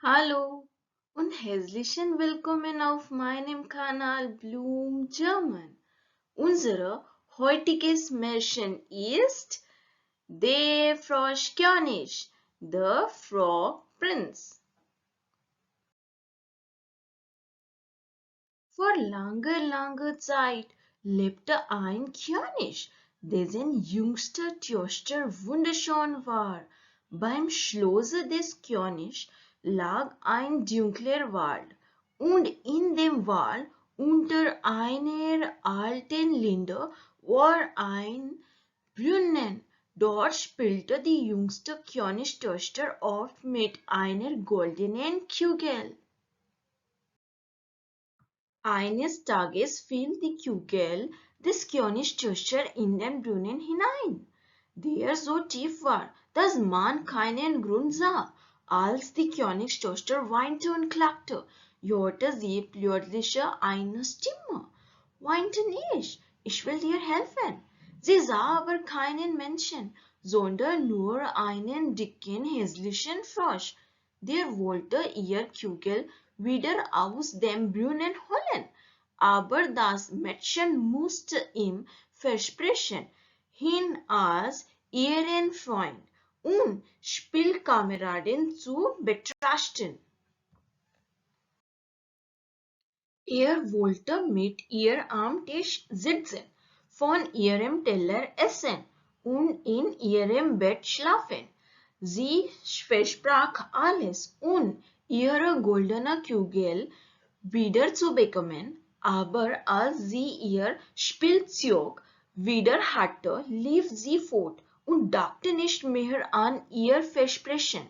Hallo und herzlichen willkommen auf meinem Kanal bloomgerman. Unser heutiges Märchen ist Der Froschkönig, the Frog Prince. Vor langer Zeit lebte ein König, dessen jüngster Tochter wunderschön war. Beim Schlosse des Königs lag ein dunkler Wald, und in dem Wald unter einer alten Linde war ein Brunnen. Dort spielte die jüngste Königstochter oft mit einer goldenen Kugel. Eines Tages fiel die Kugel des Königs Tochter in den Brunnen hinein, der so tief war, dass man keinen Grund sah. Als die Königstochter weinte und klagte, hörte sie plötzlich eine Stimme. Weinte nicht, ich will dir helfen. Sie sah aber keinen Menschen, sondern nur einen dicken, hässlichen Frosch. Der wollte ihr Kugel wieder aus dem Brunnen holen, aber das Mädchen musste ihm versprechen, ihn als ihren Freund und Spielkameraden zu betrachten. Er wollte mit ihr am Tisch sitzen, von ihrem Teller essen und in ihrem Bett schlafen. Sie versprach alles und ihre goldene Kugel wiederzubekommen, aber als sie ihr Spielzeug wieder hatte, lief sie fort und dachte nicht mehr an ihr Versprechen.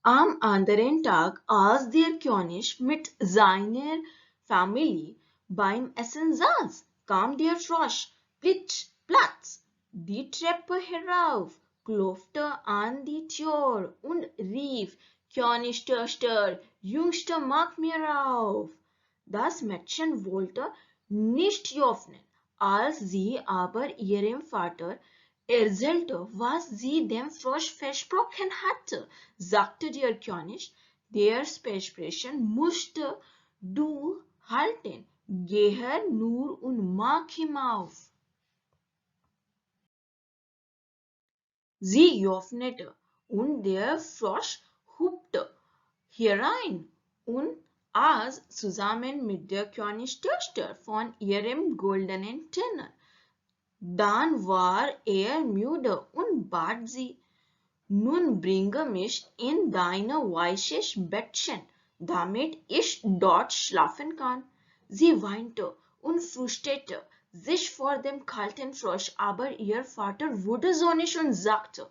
Am anderen Tag, als der König mit seiner Familie beim Essen saß, kam der Frosch plitsch, platz die Treppe herauf, klopfte an die Tür und rief: Königstochter, Jüngste, mach mir auf! Das Mädchen wollte nicht öffnen. Als sie aber ihrem Vater erzählte, was sie dem Frosch versprochen hatte, sagte der König: Das Versprechen musst du halten. Gehe nur und mach ihm auf. Sie öffnete, und der Frosch hüpfte herein und aß zusammen mit der Königstochter von ihrem goldenen Teller. Dann war er müde und bat sie: Nun bringe mich in dein weißes Bettchen, damit ich dort schlafen kann. Sie weinte und fürchtete sich vor dem kalten Frosch, aber ihr Vater wurde zornig und sagte: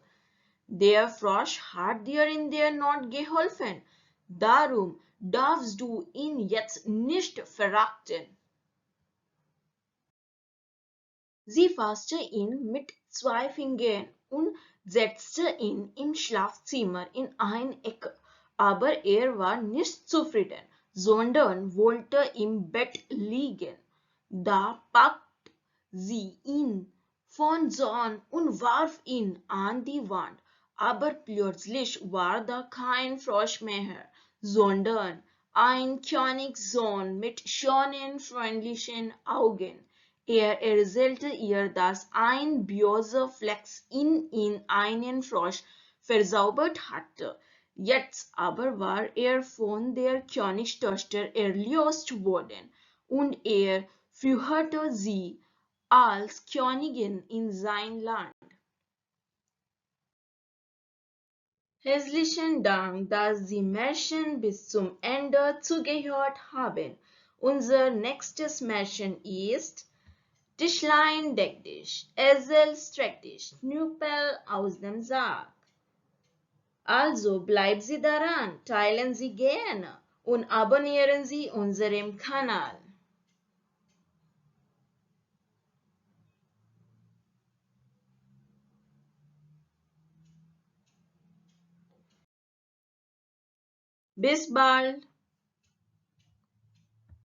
Der Frosch hat dir in der Not geholfen, darum darfst du ihn jetzt nicht verachten. Sie fasste ihn mit 2 Fingern und setzte ihn im Schlafzimmer in eine Ecke, aber er war nicht zufrieden, sondern wollte im Bett liegen. Da packte sie ihn von Zorn und warf ihn an die Wand, aber plötzlich war da kein Frosch mehr, sondern ein Königssohn mit schönen, freundlichen Augen. Er erzählte ihr, dass ein böser Flex in einen Frosch verzaubert hatte. Jetzt aber war er von der Königstochter erlöst worden, und er führte sie als Königin in sein Land. Herzlichen Dank, dass Sie Märchen bis zum Ende zugehört haben. Unser nächstes Märchen ist Tischlein deck dich, Esel streck dich, Knüppel aus dem Sack. Also bleiben Sie daran, teilen Sie gerne und abonnieren Sie unseren Kanal. Bis bald!